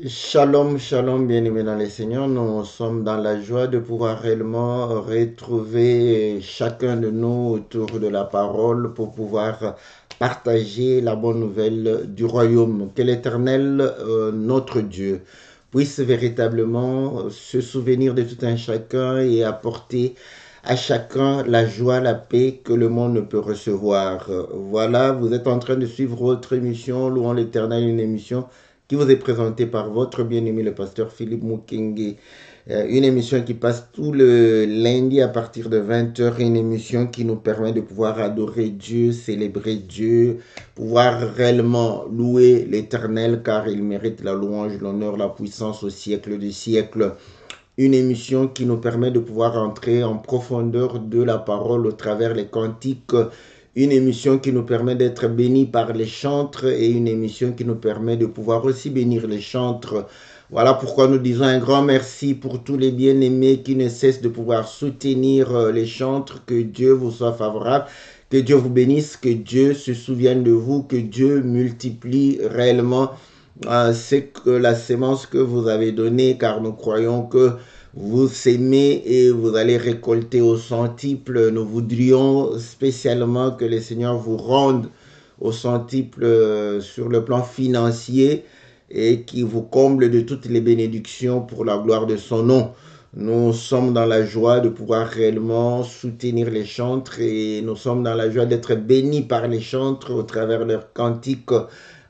Shalom, shalom, bien-aimés dans les Seigneurs. Nous sommes dans la joie de pouvoir réellement retrouver chacun de nous autour de la parole pour pouvoir partager la bonne nouvelle du royaume. Que l'Éternel, notre Dieu, puisse véritablement se souvenir de tout un chacun et apporter à chacun la joie, la paix que le monde ne peut recevoir. Voilà, vous êtes en train de suivre votre émission, Louons l'Éternel, une émission qui vous est présentée par votre bien-aimé le pasteur Philippe Mukenge. Une émission qui passe tout le lundi à partir de 20 heures, une émission qui nous permet de pouvoir adorer Dieu, célébrer Dieu, pouvoir réellement louer l'Éternel car il mérite la louange, l'honneur, la puissance au siècle des siècles. Une émission qui nous permet de pouvoir entrer en profondeur de la parole au travers les cantiques. Une émission qui nous permet d'être bénis par les chantres et une émission qui nous permet de pouvoir aussi bénir les chantres. Voilà pourquoi nous disons un grand merci pour tous les bien-aimés qui ne cessent de pouvoir soutenir les chantres. Que Dieu vous soit favorable, que Dieu vous bénisse, que Dieu se souvienne de vous, que Dieu multiplie réellement c'est que la sémence que vous avez donnée, car nous croyons que vous s'aimez et vous allez récolter au centuple. Nous voudrions spécialement que le Seigneur vous rende au centuple sur le plan financier et qui vous comble de toutes les bénédictions pour la gloire de son nom. Nous sommes dans la joie de pouvoir réellement soutenir les chantres et nous sommes dans la joie d'être bénis par les chantres au travers de leurs cantiques.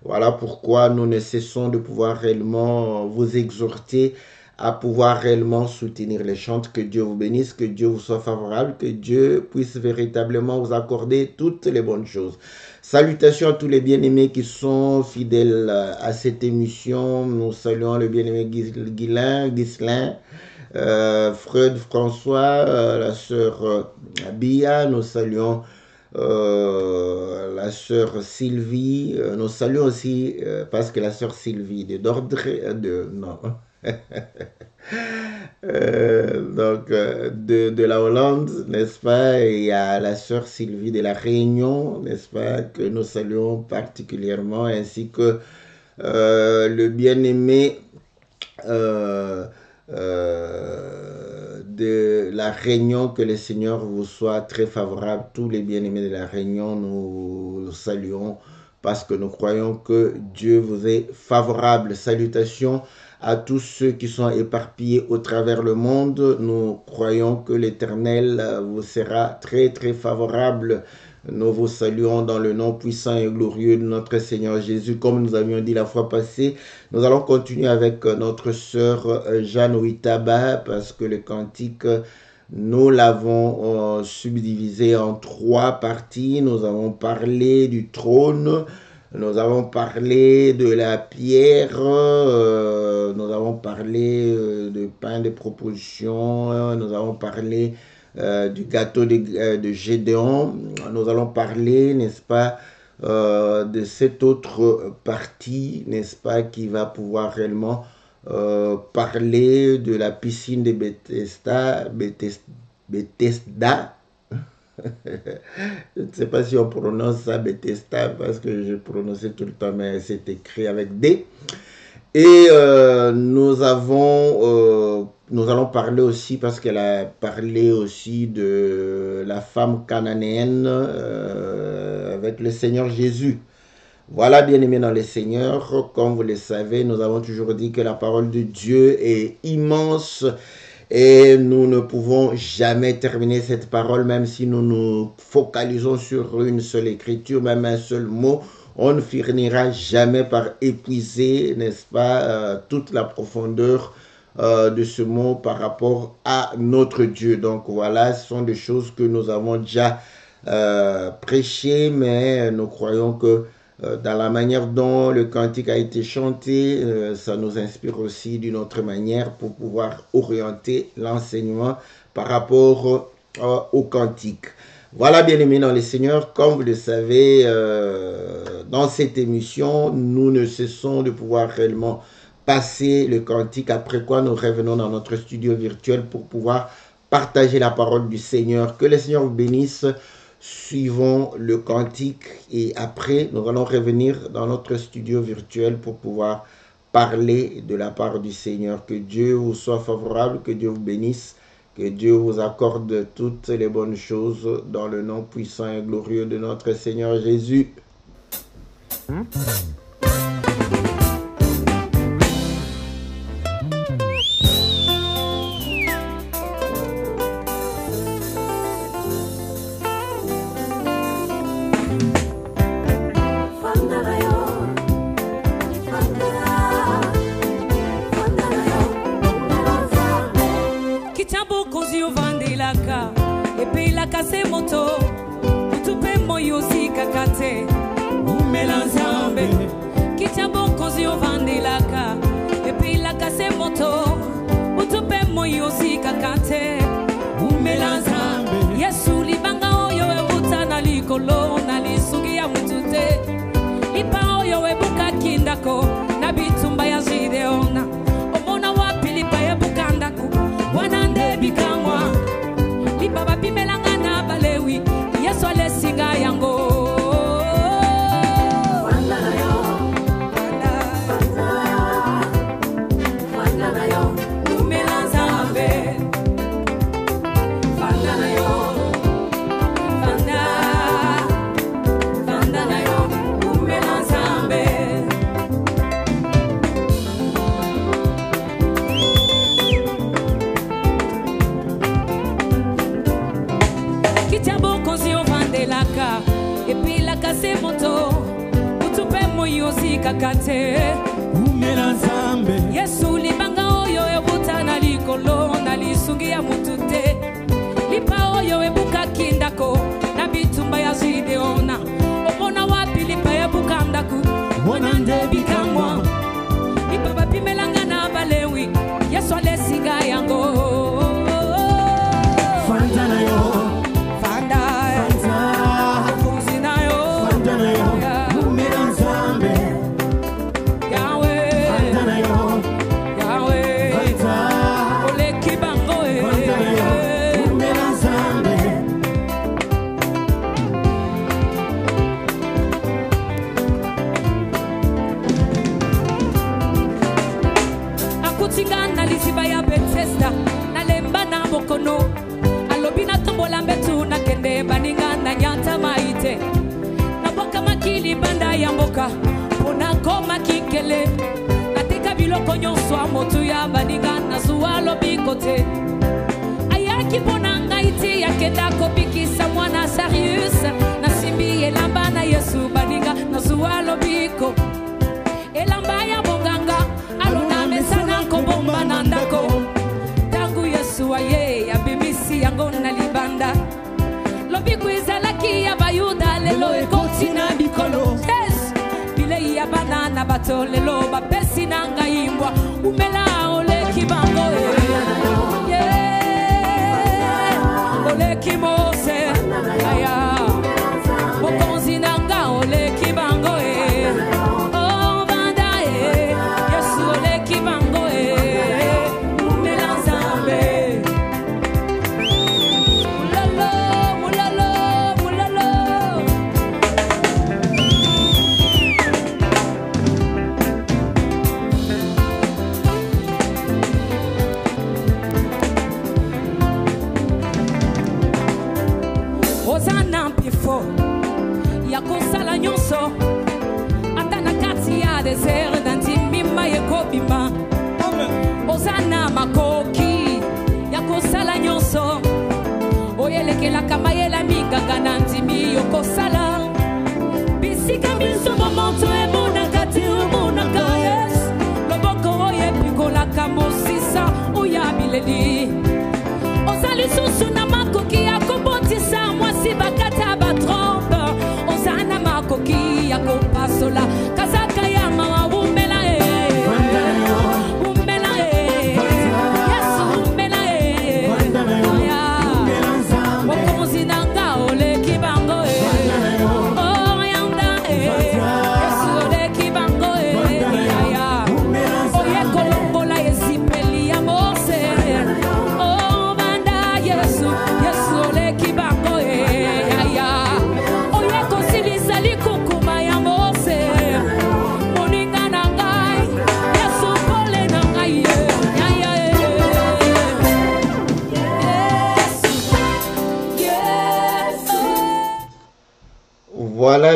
Voilà pourquoi nous ne cessons de pouvoir réellement vous exhorter à pouvoir réellement soutenir les chantres. Que Dieu vous bénisse, que Dieu vous soit favorable, que Dieu puisse véritablement vous accorder toutes les bonnes choses. Salutations à tous les bien-aimés qui sont fidèles à cette émission. Nous saluons le bien-aimé Ghislain, Freud François, la sœur Bia. Nous saluons la sœur Sylvie. Nous saluons aussi, parce que la sœur Sylvie non. De la Hollande, n'est-ce pas? Et il y a la sœur Sylvie de la Réunion, n'est-ce pas? Que nous saluons particulièrement, ainsi que le bien-aimé de la Réunion. Que le Seigneur vous soit très favorable. Tous les bien-aimés de la Réunion, nous saluons parce que nous croyons que Dieu vous est favorable. Salutations à tous ceux qui sont éparpillés au travers le monde. Nous croyons que l'Éternel vous sera très très favorable. Nous vous saluons dans le nom puissant et glorieux de notre Seigneur Jésus. Comme nous avions dit la fois passée, nous allons continuer avec notre sœur Jeanne Ouitaba parce que le cantique, nous l'avons subdivisé en 3 parties. Nous avons parlé du trône, nous avons parlé de la pierre, nous avons parlé de pain de proposition, nous avons parlé du gâteau de Gédéon. Nous allons parler, n'est-ce pas, de cette autre partie, n'est-ce pas, qui va pouvoir réellement parler de la piscine de Bethesda. Je ne sais pas si on prononce ça Bethesda parce que je prononçais tout le temps, mais c'est écrit avec D. Et nous allons parler aussi, parce qu'elle a parlé aussi de la femme cananéenne avec le Seigneur Jésus. Voilà, bien-aimés dans le Seigneur, comme vous le savez, nous avons toujours dit que la parole de Dieu est immense et nous ne pouvons jamais terminer cette parole, même si nous nous focalisons sur une seule écriture, même un seul mot. On ne finira jamais par épuiser, n'est-ce pas, toute la profondeur de ce mot par rapport à notre Dieu. Donc voilà, ce sont des choses que nous avons déjà prêchées, mais nous croyons que dans la manière dont le cantique a été chanté, ça nous inspire aussi d'une autre manière pour pouvoir orienter l'enseignement par rapport au cantique. Voilà, bien-aimés dans le Seigneur, comme vous le savez, dans cette émission, nous ne cessons de pouvoir réellement passer le cantique, après quoi nous revenons dans notre studio virtuel pour pouvoir partager la parole du Seigneur. Que le Seigneur vous bénisse. Suivons le cantique et après nous allons revenir dans notre studio virtuel pour pouvoir parler de la part du Seigneur. Que Dieu vous soit favorable, que Dieu vous bénisse, que Dieu vous accorde toutes les bonnes choses dans le nom puissant et glorieux de notre Seigneur Jésus.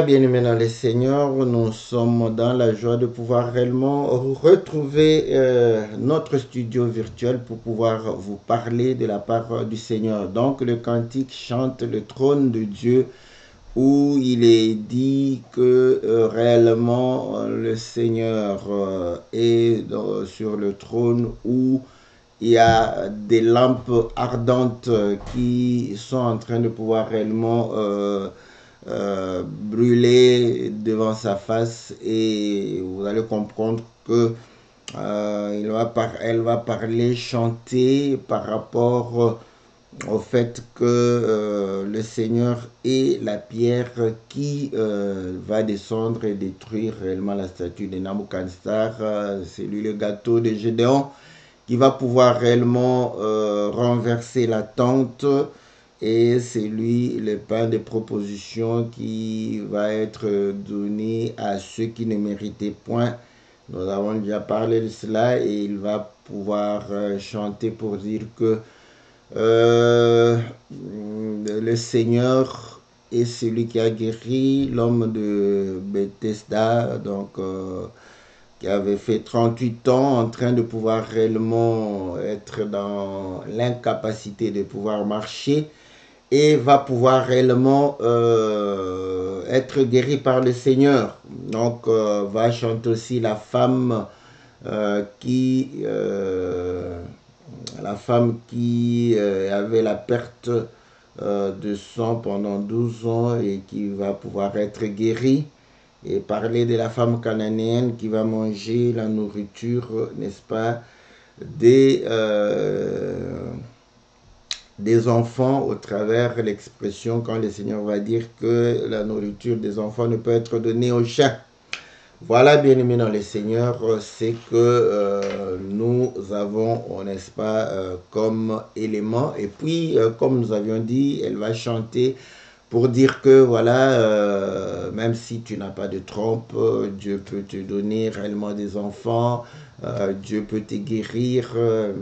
Voilà, bien-aimés dans le Seigneur, nous sommes dans la joie de pouvoir réellement retrouver notre studio virtuel pour pouvoir vous parler de la parole du Seigneur. Donc, le cantique chante le trône de Dieu, où il est dit que réellement le Seigneur est sur le trône, où il y a des lampes ardentes qui sont en train de pouvoir réellement brûler devant sa face, et vous allez comprendre que elle va parler, chanter par rapport au fait que le Seigneur est la pierre qui va descendre et détruire réellement la statue de Nabucodonosor. C'est lui le gâteau de Gédéon qui va pouvoir réellement renverser la tente, et c'est lui le pain de proposition qui va être donné à ceux qui ne méritaient point. Nous avons déjà parlé de cela, et il va pouvoir chanter pour dire que le Seigneur est celui qui a guéri l'homme de Bethesda, donc qui avait fait 38 ans en train de pouvoir réellement être dans l'incapacité de pouvoir marcher, et va pouvoir réellement être guéri par le Seigneur. Donc va chanter aussi la femme qui avait la perte de sang pendant 12 ans et qui va pouvoir être guérie, et parler de la femme cananéenne qui va manger la nourriture, n'est-ce pas, des enfants, au travers l'expression quand le Seigneur va dire que la nourriture des enfants ne peut être donnée aux chiens. Voilà, bien-aimés dans le Seigneur, c'est que nous avons, n'est-ce pas, comme élément. Et puis, comme nous avions dit, elle va chanter pour dire que, voilà, même si tu n'as pas de trompe, Dieu peut te donner réellement des enfants, Dieu peut te guérir,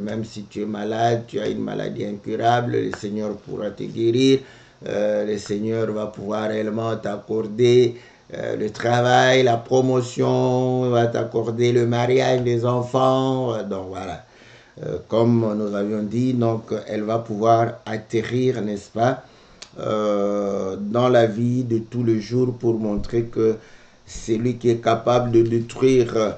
même si tu es malade, tu as une maladie incurable, le Seigneur pourra te guérir, le Seigneur va pouvoir réellement t'accorder le travail, la promotion, va t'accorder le mariage des enfants. Donc voilà, comme nous avions dit, donc elle va pouvoir atterrir, n'est-ce pas, dans la vie de tous les jours, pour montrer que c'est lui qui est capable de détruire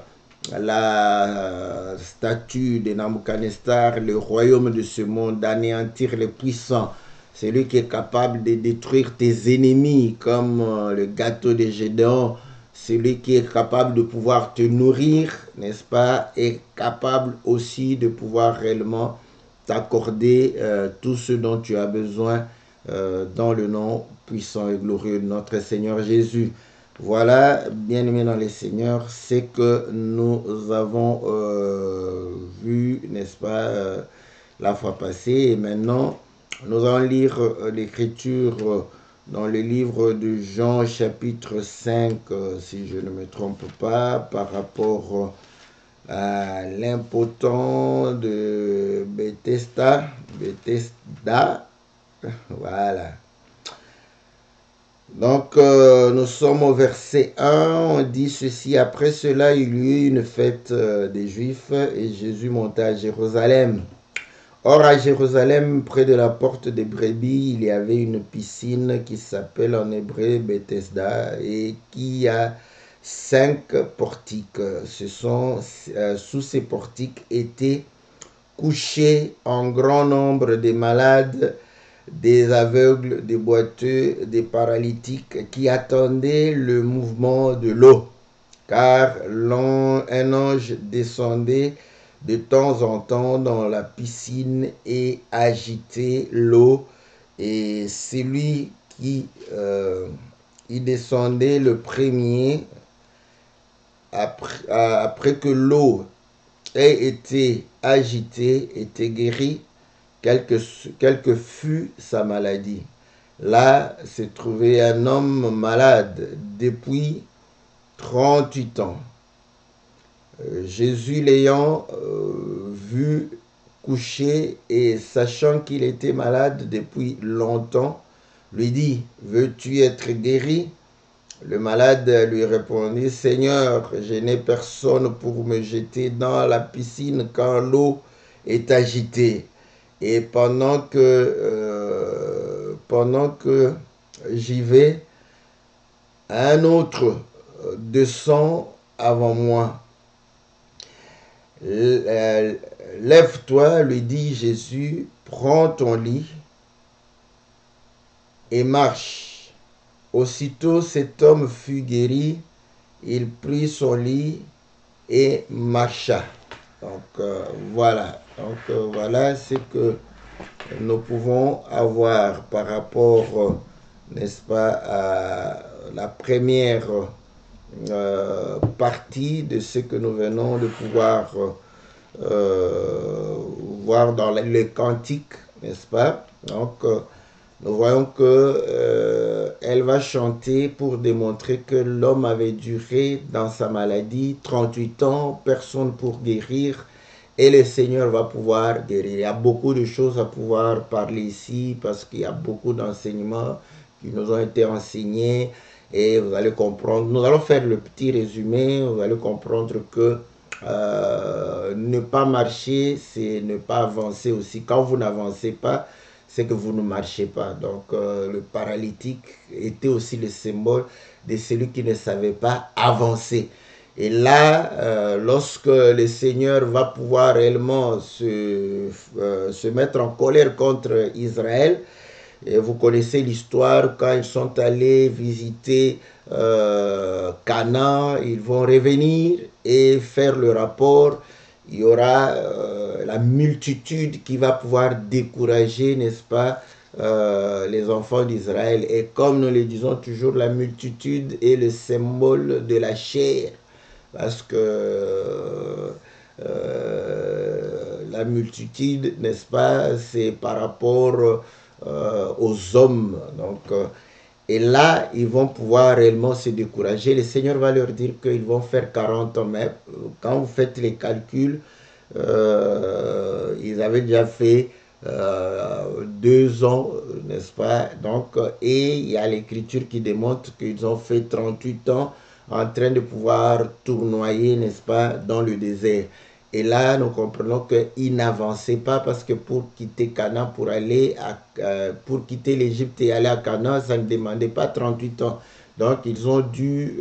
la statue de Nabucodonosor, le royaume de ce monde, d'anéantir les puissants. C'est lui qui est capable de détruire tes ennemis, comme le gâteau de Gédéon. C'est lui qui est capable de pouvoir te nourrir, n'est-ce pas, et capable aussi de pouvoir réellement t'accorder tout ce dont tu as besoin, dans le nom puissant et glorieux de notre Seigneur Jésus. Voilà, bien-aimés dans le Seigneur, c'est que nous avons vu, n'est-ce pas, la fois passée. Et maintenant, nous allons lire l'écriture dans le livre de Jean chapitre 5, si je ne me trompe pas, par rapport à l'impotent de Bethesda. Voilà. Donc, nous sommes au verset 1, on dit ceci: après cela, il y eut une fête des Juifs, et Jésus monta à Jérusalem. Or, à Jérusalem, près de la porte des brebis, il y avait une piscine qui s'appelle en hébreu Bethesda, et qui a 5 portiques. Sous ces portiques étaient couchés en grand nombre des malades, des aveugles, des boiteux, des paralytiques, qui attendaient le mouvement de l'eau, car un ange descendait de temps en temps dans la piscine et agitait l'eau, et celui qui y descendait le premier, après que l'eau ait été agitée, était guéri, quelle que fût sa maladie. Là se trouvait un homme malade depuis 38 ans. Jésus l'ayant vu couché et sachant qu'il était malade depuis longtemps, lui dit: veux-tu être guéri? Le malade lui répondit, Seigneur, je n'ai personne pour me jeter dans la piscine quand l'eau est agitée. Et pendant que j'y vais, un autre descend avant moi. Lève-toi, lui dit Jésus, prends ton lit et marche. Aussitôt cet homme fut guéri, il prit son lit et marcha. Donc voilà. Voilà ce que nous pouvons avoir par rapport, n'est-ce pas, à la première partie de ce que nous venons de pouvoir voir dans le cantique, n'est-ce pas? Donc, nous voyons que elle va chanter pour démontrer que l'homme avait duré dans sa maladie 38 ans, personne pour guérir, et le Seigneur va pouvoir guérir. Il y a beaucoup de choses à pouvoir parler ici parce qu'il y a beaucoup d'enseignements qui nous ont été enseignés et vous allez comprendre. Nous allons faire le petit résumé, vous allez comprendre que ne pas marcher, c'est ne pas avancer aussi. Quand vous n'avancez pas, c'est que vous ne marchez pas. Donc le paralytique était aussi le symbole de celui qui ne savait pas avancer. Et là, lorsque le Seigneur va pouvoir réellement se mettre en colère contre Israël, et vous connaissez l'histoire, quand ils sont allés visiter Canaan, ils vont revenir et faire le rapport. Il y aura la multitude qui va pouvoir décourager, n'est-ce pas, les enfants d'Israël. Et comme nous le disons toujours, la multitude est le symbole de la chair. Parce que la multitude, n'est-ce pas, c'est par rapport aux hommes. Donc, et là, ils vont pouvoir réellement se décourager. Le Seigneur va leur dire qu'ils vont faire 40 ans. Mais quand vous faites les calculs, ils avaient déjà fait 2 ans, n'est-ce pas? Donc, et il y a l'écriture qui démontre qu'ils ont fait 38 ans en train de pouvoir tournoyer, n'est-ce pas, dans le désert. Et là, nous comprenons qu'ils n'avançaient pas parce que pour quitter Canaan, pour quitter l'Égypte et aller à Canaan, ça ne demandait pas 38 ans. Donc, ils ont dû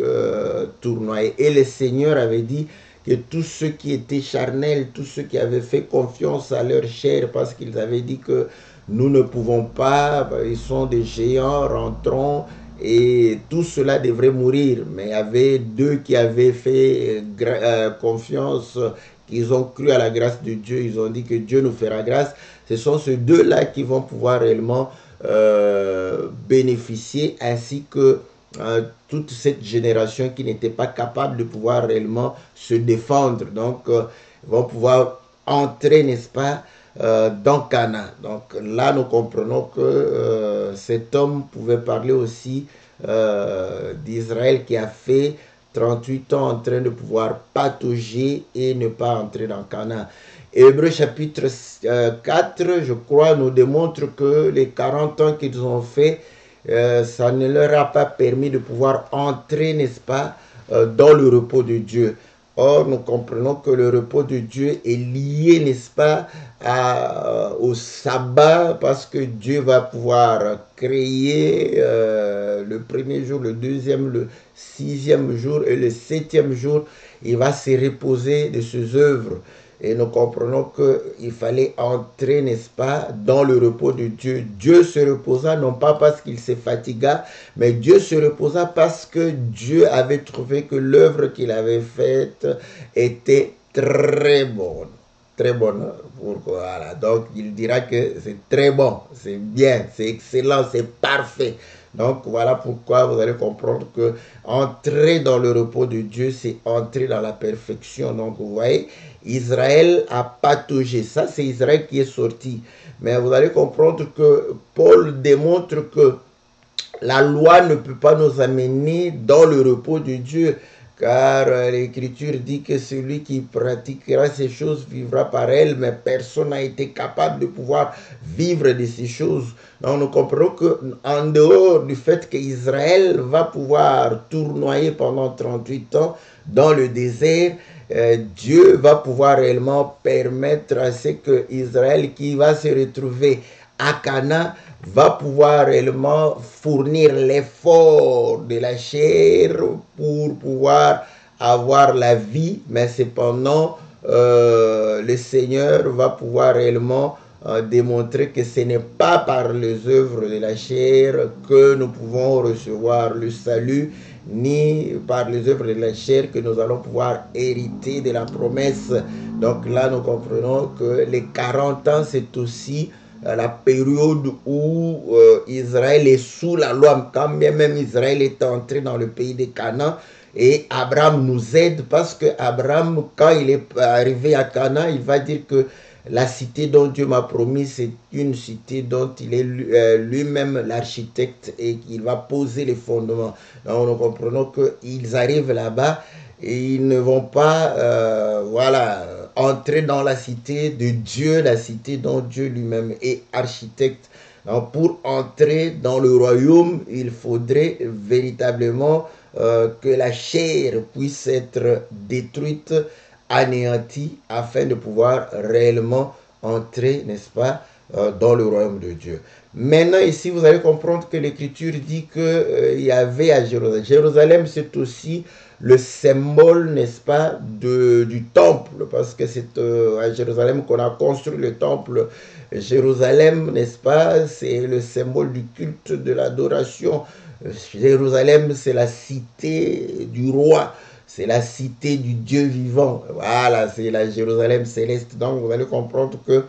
tournoyer. Et le Seigneur avait dit que tous ceux qui étaient charnels, tous ceux qui avaient fait confiance à leur chair, parce qu'ils avaient dit que nous ne pouvons pas, ils sont des géants, rentrons, et tout cela devrait mourir. Mais il y avait 2 qui avaient fait confiance, ils ont cru à la grâce de Dieu, ils ont dit que Dieu nous fera grâce. Ce sont ces 2-là qui vont pouvoir réellement bénéficier, ainsi que toute cette génération qui n'était pas capable de pouvoir réellement se défendre. Donc, ils vont pouvoir entrer, n'est-ce pas, dans Canaan. Donc là, nous comprenons que cet homme pouvait parler aussi d'Israël qui a fait 38 ans en train de pouvoir patauger et ne pas entrer dans Canaan. Hébreux chapitre 4, je crois, nous démontre que les 40 ans qu'ils ont fait, ça ne leur a pas permis de pouvoir entrer, n'est-ce pas, dans le repos de Dieu. Or, nous comprenons que le repos de Dieu est lié, n'est-ce pas, au sabbat, parce que Dieu va pouvoir créer le premier jour, le deuxième, le 6e jour et le 7e jour. Il va se reposer de ses œuvres. Et nous comprenons qu'il fallait entrer, n'est-ce pas, dans le repos de Dieu. Dieu se reposa, non pas parce qu'il se fatigua, mais Dieu se reposa parce que Dieu avait trouvé que l'œuvre qu'il avait faite était très bonne. Très bonne. Voilà. Donc, il dira que c'est très bon, c'est bien, c'est excellent, c'est parfait. Donc, voilà pourquoi vous allez comprendre que entrer dans le repos de Dieu, c'est entrer dans la perfection. Donc, vous voyez, Israël a pataugé. Ça, c'est Israël qui est sorti. Mais vous allez comprendre que Paul démontre que la loi ne peut pas nous amener dans le repos de Dieu. car l'Écriture dit que celui qui pratiquera ces choses vivra par elles, mais personne n'a été capable de pouvoir vivre de ces choses. Donc nous comprenons qu'en dehors du fait qu'Israël va pouvoir tournoyer pendant 38 ans dans le désert, Dieu va pouvoir réellement permettre à ce que Israël qui va se retrouver à Canaan va pouvoir réellement fournir l'effort de la chair pour pouvoir avoir la vie, mais cependant le Seigneur va pouvoir réellement démontrer que ce n'est pas par les œuvres de la chair que nous pouvons recevoir le salut, ni par les œuvres de la chair que nous allons pouvoir hériter de la promesse. Donc là, nous comprenons que les 40 ans, c'est aussi la période où Israël est sous la loi, quand bien même Israël est entré dans le pays de Canaan. Et Abraham nous aide parce que Abraham, quand il est arrivé à Canaan, il va dire que la cité dont Dieu m'a promis, c'est une cité dont il est lui-même l'architecte et qu'il va poser les fondements. Donc nous comprenons qu'ils arrivent là-bas et ils ne vont pas voilà, entrer dans la cité de Dieu, la cité dont Dieu lui-même est architecte. Donc pour entrer dans le royaume, il faudrait véritablement que la chair puisse être détruite, anéantie, afin de pouvoir réellement entrer, n'est-ce pas, dans le royaume de Dieu. Maintenant, ici, vous allez comprendre que l'Écriture dit qu'il y avait à Jérusalem. Jérusalem, c'est aussi le symbole, n'est-ce pas, du temple, parce que c'est à Jérusalem qu'on a construit le temple. Jérusalem, n'est-ce pas, c'est le symbole du culte, de l'adoration. Jérusalem, c'est la cité du roi, c'est la cité du Dieu vivant. Voilà, c'est la Jérusalem céleste. Donc, vous allez comprendre que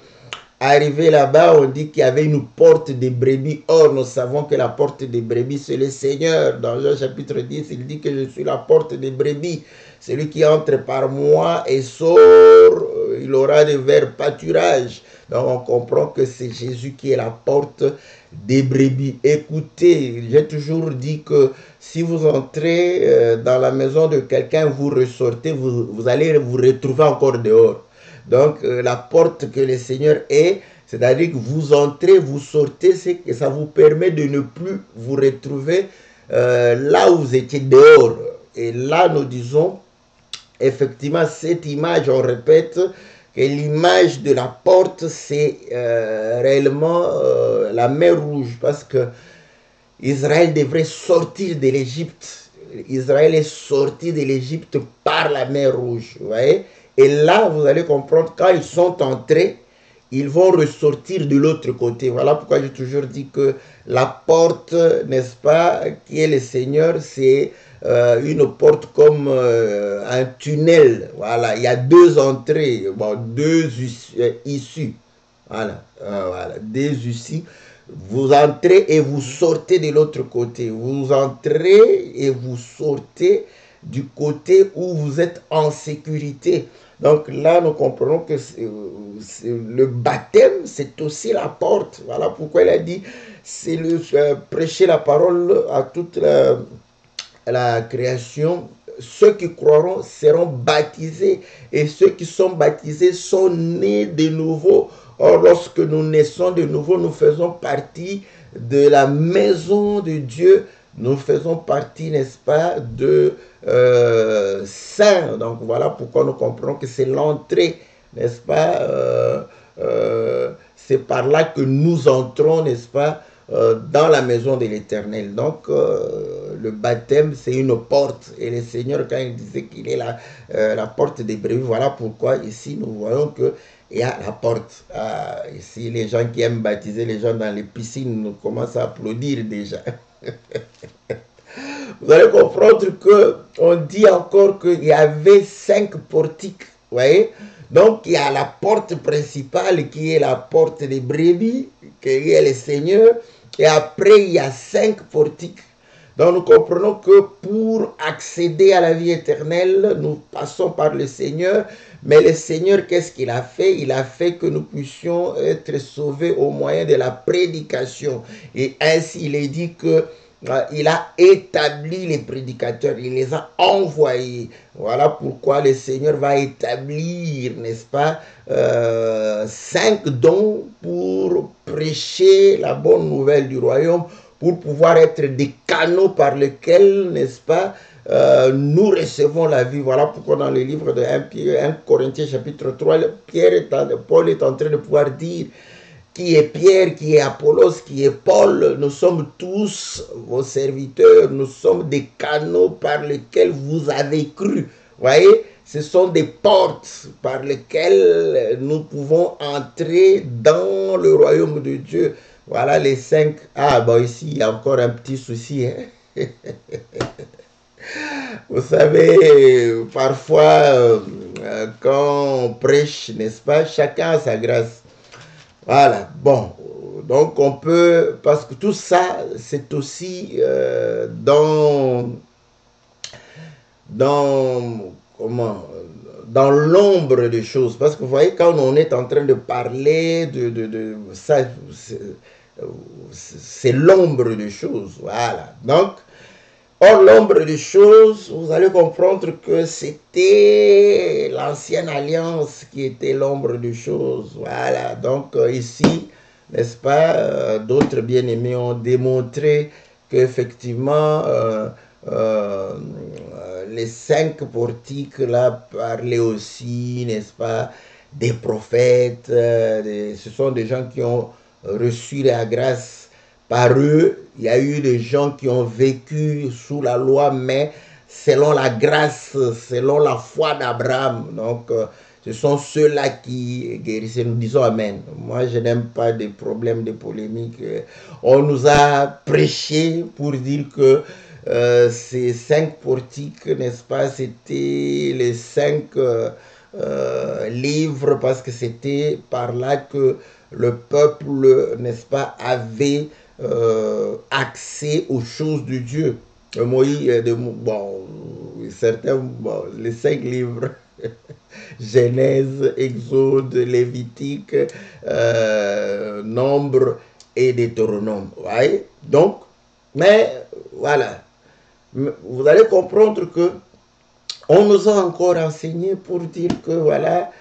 arrivé là-bas, on dit qu'il y avait une porte des brebis. Or, nous savons que la porte des brebis, c'est le Seigneur. Dans Jean chapitre 10, il dit que je suis la porte des brebis. Celui qui entre par moi et sort, il aura de verts pâturages. Donc, on comprend que c'est Jésus qui est la porte des brebis. Écoutez, j'ai toujours dit que si vous entrez dans la maison de quelqu'un, vous ressortez, vous allez vous retrouver encore dehors. Donc, la porte que le Seigneur est, c'est-à-dire que vous entrez, vous sortez, c'est que ça vous permet de ne plus vous retrouver là où vous étiez dehors. Et là, nous disons, effectivement, cette image, on répète, que l'image de la porte, c'est réellement la mer Rouge, parce que Israël devrait sortir de l'Égypte. Israël est sorti de l'Égypte par la mer Rouge, vous voyez. Et là, vous allez comprendre, quand ils sont entrés, ils vont ressortir de l'autre côté. Voilà pourquoi j'ai toujours dit que la porte, n'est-ce pas, qui est le Seigneur, c'est une porte comme un tunnel. Voilà, il y a deux entrées, bon, deux issues. Voilà, voilà, deux issues. Vous entrez et vous sortez de l'autre côté. Vous entrez et vous sortez du côté où vous êtes en sécurité. Donc là, nous comprenons que le baptême, c'est aussi la porte. Voilà pourquoi il a dit, c'est prêcher la parole à toute la création. Ceux qui croiront seront baptisés et ceux qui sont baptisés sont nés de nouveau. Or, lorsque nous naissons de nouveau, nous faisons partie de la maison de Dieu. Nous faisons partie, n'est-ce pas, de saints. Donc, voilà pourquoi nous comprenons que c'est l'entrée, n'est-ce pas, c'est par là que nous entrons, n'est-ce pas, dans la maison de l'Éternel. Donc, le baptême, c'est une porte. Et le Seigneur, quand il disait qu'il est la porte des brebis, voilà pourquoi ici, nous voyons que il y a la porte. Ici, les gens qui aiment baptiser les gens dans les piscines commencent à applaudir déjà. Vous allez comprendre qu'on dit encore qu'il y avait 5 portiques. Vous voyez? Donc, il y a la porte principale qui est la porte des brebis, qui est le Seigneur. Et après, il y a 5 portiques. Donc, nous comprenons que pour accéder à la vie éternelle, nous passons par le Seigneur. Mais le Seigneur, qu'est-ce qu'il a fait? Il a fait que nous puissions être sauvés au moyen de la prédication. Et ainsi, il est dit que il a établi les prédicateurs, il les a envoyés. Voilà pourquoi le Seigneur va établir, n'est-ce pas, 5 dons pour prêcher la bonne nouvelle du royaume, pour pouvoir être des canaux par lesquels, n'est-ce pas, nous recevons la vie. Voilà pourquoi dans le livre de 1 Corinthiens chapitre 3, Paul est en train de pouvoir dire qui est Pierre, qui est Apollos, qui est Paul, nous sommes tous vos serviteurs, nous sommes des canaux par lesquels vous avez cru. Voyez, ce sont des portes par lesquelles nous pouvons entrer dans le royaume de Dieu. Voilà les 5. Ah, bon, ici, il y a encore un petit souci. Hein? Vous savez, parfois, quand on prêche, n'est-ce pas, chacun a sa grâce. Voilà, bon, donc on peut, parce que tout ça, c'est aussi dans l'ombre des choses. Parce que vous voyez, quand on est en train de parler de ça, c'est l'ombre des choses, voilà. Donc, or, l'ombre des choses, vous allez comprendre que c'était l'ancienne alliance qui était l'ombre des choses. Voilà, donc ici, n'est-ce pas, d'autres bien-aimés ont démontré qu'effectivement, les 5 portiques là parlaient aussi, n'est-ce pas, des prophètes, ce sont des gens qui ont reçu la grâce. Par eux, il y a eu des gens qui ont vécu sous la loi, mais selon la grâce, selon la foi d'Abraham. Donc, ce sont ceux-là qui guérissaient. Nous disons Amen. Moi, je n'aime pas des problèmes de polémique. On nous a prêché pour dire que ces 5 portiques, n'est-ce pas, c'était les 5 livres, parce que c'était par là que le peuple, n'est-ce pas, avait accès aux choses de Dieu. Moïse, bon, certains, bon, les 5 livres, Genèse, Exode, Lévitique, Nombre et Deutéronome. Ouais? Donc, mais voilà, vous allez comprendre que on nous a encore enseigné pour dire que voilà,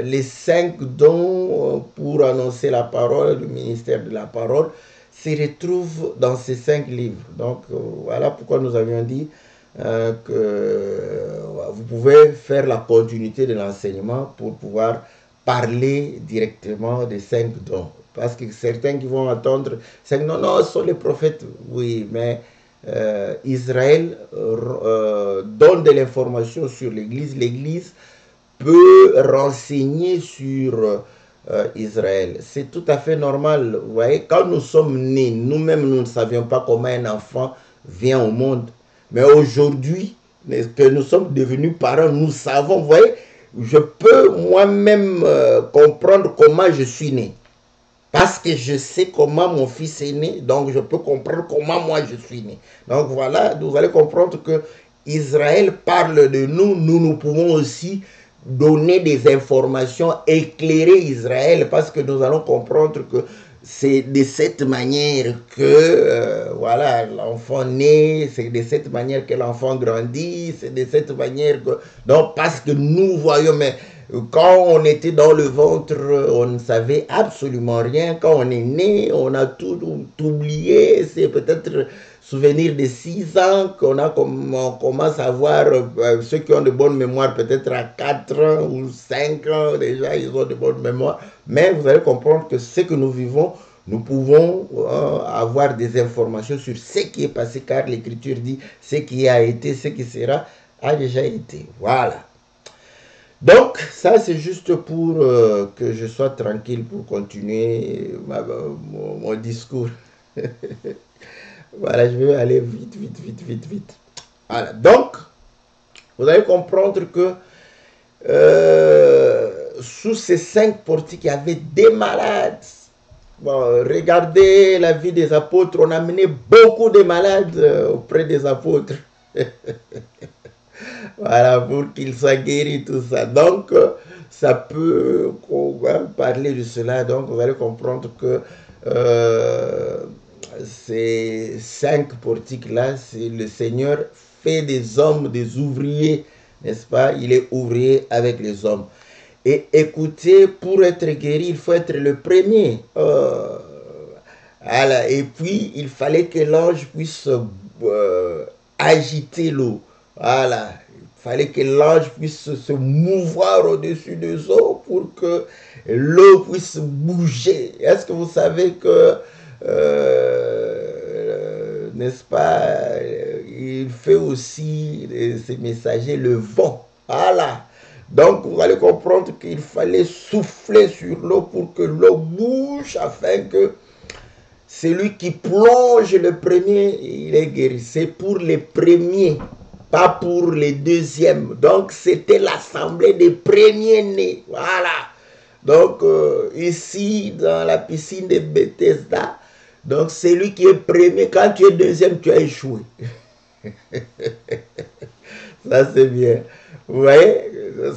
les 5 dons pour annoncer la parole, le ministère de la parole, se retrouvent dans ces 5 livres. Donc voilà pourquoi nous avions dit que vous pouvez faire la continuité de l'enseignement pour pouvoir parler directement des 5 dons. Parce que certains qui vont entendre 5 non, non, ce sont les prophètes, oui, mais Israël donne de l'information sur l'Église. L'Église peut renseigner sur Israël. C'est tout à fait normal. Vous voyez, quand nous sommes nés, nous-mêmes, nous ne savions pas comment un enfant vient au monde. Mais aujourd'hui, que nous sommes devenus parents, nous savons. Vous voyez, je peux moi-même comprendre comment je suis né. Parce que je sais comment mon fils est né, donc je peux comprendre comment moi je suis né. Donc voilà, vous allez comprendre que Israël parle de nous, nous pouvons aussi donner des informations, éclairer Israël, parce que nous allons comprendre que c'est de cette manière que voilà, l'enfant naît, c'est de cette manière que l'enfant grandit, c'est de cette manière que... Donc parce que nous voyons, mais quand on était dans le ventre, on ne savait absolument rien. Quand on est né, on a tout oublié. C'est peut-être souvenir de 6 ans on commence à voir ceux qui ont de bonnes mémoires, peut-être à 4 ans ou 5 ans déjà, ils ont de bonnes mémoires. Mais vous allez comprendre que ce que nous vivons, nous pouvons avoir des informations sur ce qui est passé, car l'Écriture dit ce qui a été, ce qui sera, a déjà été. Voilà. Donc, ça c'est juste pour que je sois tranquille pour continuer mon discours. Voilà, je vais aller vite. Voilà, donc, vous allez comprendre que sous ces 5 portiques, il y avait des malades. Bon, regardez la vie des apôtres, on a amené beaucoup de malades auprès des apôtres. Voilà, pour qu'ils soient guéris, tout ça. Donc, ça peut, on va parler de cela. Donc, vous allez comprendre que ces 5 portiques-là, le Seigneur fait des hommes, des ouvriers, n'est-ce pas? Il est ouvrier avec les hommes. Et écoutez, pour être guéri, il faut être le premier. Voilà. Et puis, il fallait que l'ange puisse agiter l'eau. Voilà. Il fallait que l'ange puisse se mouvoir au-dessus des eaux pour que l'eau puisse bouger. Est-ce que vous savez que, n'est-ce pas, il fait aussi, ces messagers, le vent. Voilà. Donc, vous allez comprendre qu'il fallait souffler sur l'eau pour que l'eau bouge afin que celui qui plonge le premier, il est guéri. C'est pour les premiers, pas pour les deuxièmes. Donc, c'était l'assemblée des premiers-nés. Voilà. Donc, ici, dans la piscine de Bethesda, donc celui qui est premier, quand tu es deuxième, tu as échoué. Ça, c'est bien. Vous voyez,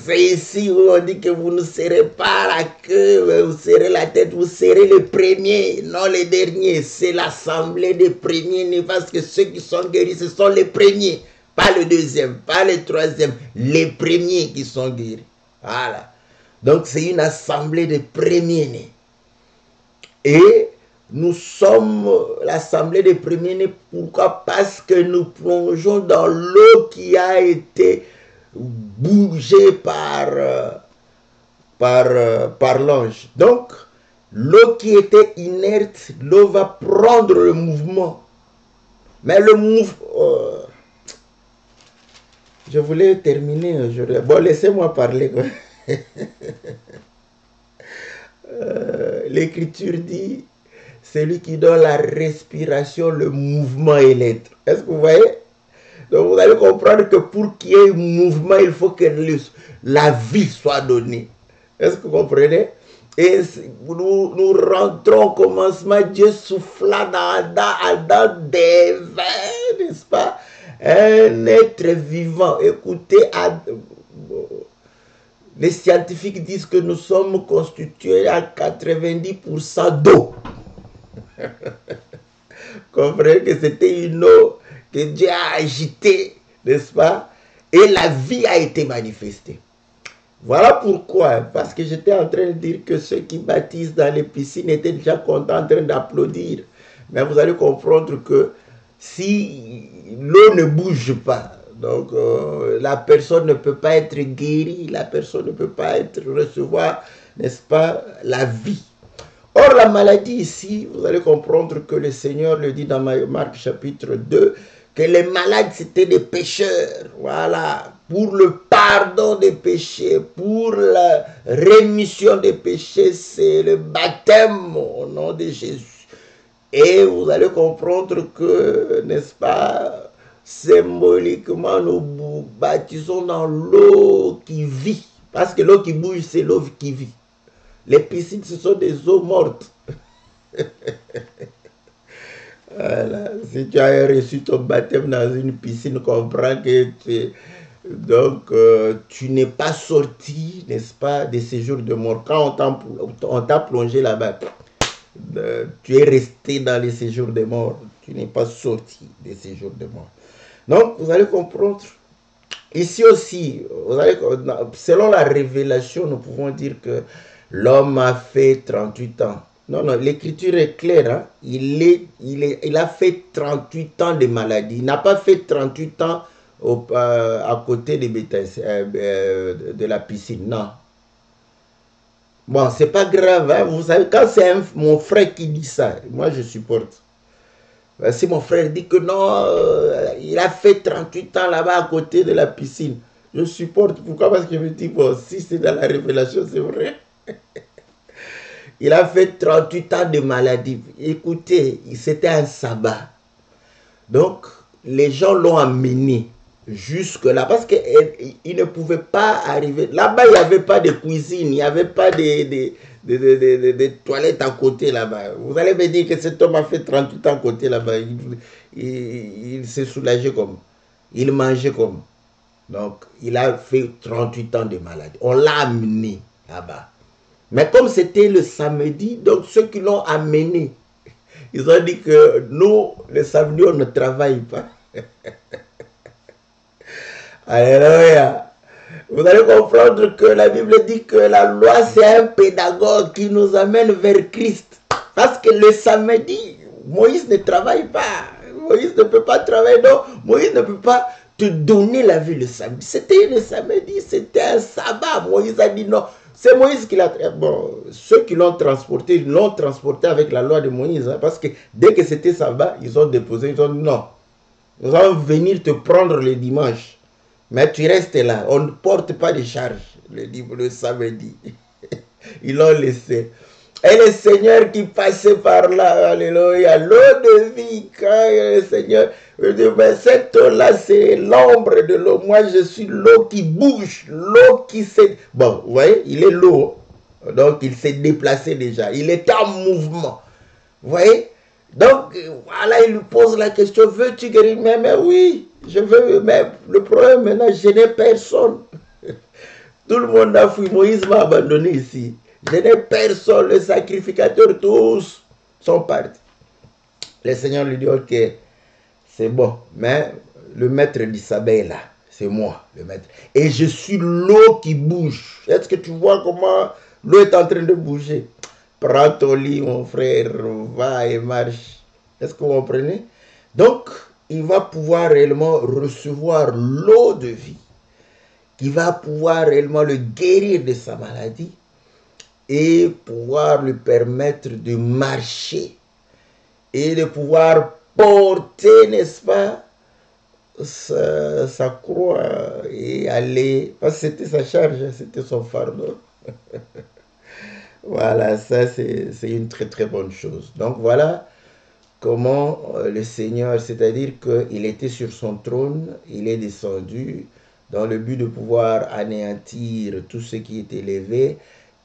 c'est ici où on dit que vous ne serrez pas la queue, vous serrez la tête, vous serrez le premier, non les derniers. C'est l'assemblée des premiers, parce que ceux qui sont guéris, ce sont les premiers, pas le deuxième, pas le troisième, les premiers qui sont guéris. Voilà. Donc c'est une assemblée de premiers-nés. Et nous sommes l'assemblée des premiers-nés. Pourquoi? Parce que nous plongeons dans l'eau qui a été bougée par l'ange. Donc, l'eau qui était inerte, l'eau va prendre le mouvement. Mais le mouvement... je voulais terminer aujourd'hui. Bon, laissez-moi parler. L'Écriture dit, celui qui donne la respiration, le mouvement et l'être. Est-ce que vous voyez? Donc vous allez comprendre que pour qu'il y ait un mouvement, il faut que la vie soit donnée. Est-ce que vous comprenez? Et nous rentrons au commencement, Dieu souffla dans des veines, n'est-ce pas? Un être vivant. Écoutez, les scientifiques disent que nous sommes constitués à 90% d'eau. Comprenez que c'était une eau que Dieu a agitée, n'est-ce pas? Et la vie a été manifestée. Voilà pourquoi, parce que j'étais en train de dire que ceux qui baptisent dans les piscines étaient déjà contents en train d'applaudir. Mais vous allez comprendre que si l'eau ne bouge pas, donc la personne ne peut pas être guérie, la personne ne peut pas recevoir, n'est-ce pas, la vie. Or, la maladie ici, vous allez comprendre que le Seigneur le dit dans Marc chapitre 2, que les malades c'était des pécheurs, voilà, pour le pardon des péchés, pour la rémission des péchés, c'est le baptême au nom de Jésus. Et vous allez comprendre que, n'est-ce pas, symboliquement, nous baptisons dans l'eau qui vit, parce que l'eau qui bouge, c'est l'eau qui vit. Les piscines, ce sont des eaux mortes. Voilà. Si tu as reçu ton baptême dans une piscine, comprends que tu n'es pas sorti, n'est-ce pas, des séjours de mort. Quand on t'a plongé là-bas, tu es resté dans les séjours de mort. Tu n'es pas sorti des séjours de mort. Donc, vous allez comprendre. Ici aussi, selon la révélation, nous pouvons dire que l'homme a fait 38 ans. Non, non, l'écriture est claire. Hein? Il a fait 38 ans de maladie. Il n'a pas fait 38 ans à côté de la piscine. Non. Bon, c'est pas grave. Hein? Vous savez, quand c'est mon frère qui dit ça, moi je supporte. Si mon frère dit que non, il a fait 38 ans là-bas à côté de la piscine, je supporte. Pourquoi? Parce que je me dis, bon, si c'est dans la révélation, c'est vrai. Il a fait 38 ans de maladie. Écoutez, c'était un sabbat. Donc, les gens l'ont amené jusque-là. Parce qu'il ne pouvait pas arriver. Là-bas, il n'y avait pas de cuisine. Il n'y avait pas de toilettes à côté là-bas. Vous allez me dire que cet homme a fait 38 ans à côté là-bas. Il s'est soulagé comme. Il mangeait comme. Donc, il a fait 38 ans de maladie. On l'a amené là-bas. Mais comme c'était le samedi, donc ceux qui l'ont amené, Ils ont dit que nous, le samedi, on ne travaille pas. Alléluia. Vous allez comprendre que la Bible dit que la loi, c'est un pédagogue qui nous amène vers Christ. Parce que le samedi, Moïse ne travaille pas. Moïse ne peut pas travailler. Non, Moïse ne peut pas te donner la vie le samedi. C'était le samedi, c'était un sabbat. Moïse a dit non. C'est Moïse qui l'a... Bon, ceux qui l'ont transporté avec la loi de Moïse. Hein, parce que dès que c'était sabbat, ils ont déposé, ils ont dit non. Nous allons venir te prendre le dimanche. Mais tu restes là. On ne porte pas de charge le samedi. Ils l'ont laissé. Et le Seigneur qui passait par là, alléluia, l'eau de vie, quand le Seigneur, je dis, mais cette eau-là, c'est l'ombre de l'eau. Moi, je suis l'eau qui bouge, l'eau qui s'est... Bon, vous voyez, il est l'eau. Donc, il s'est déplacé déjà. Il était en mouvement. Vous voyez? Donc, voilà, il lui pose la question, veux-tu guérir? Mais oui, je veux, mais le problème maintenant, je n'ai personne. Tout le monde a fui. Moïse m'a abandonné ici. Je n'ai personne, les sacrificateurs, tous sont partis. Le Seigneur lui dit, ok, c'est bon, mais le maître d'Isabelle est là, c'est moi, le maître. Et je suis l'eau qui bouge. Est-ce que tu vois comment l'eau est en train de bouger? Prends ton lit, mon frère, va et marche. Est-ce que vous comprenez? Donc, il va pouvoir réellement recevoir l'eau de vie, qui va pouvoir réellement le guérir de sa maladie, et pouvoir lui permettre de marcher et de pouvoir porter, n'est-ce pas, sa croix et aller, parce que c'était sa charge, c'était son fardeau. Voilà, ça c'est une très très bonne chose. Donc voilà comment le Seigneur, c'est-à-dire qu'il était sur son trône, il est descendu dans le but de pouvoir anéantir tout ce qui est élevé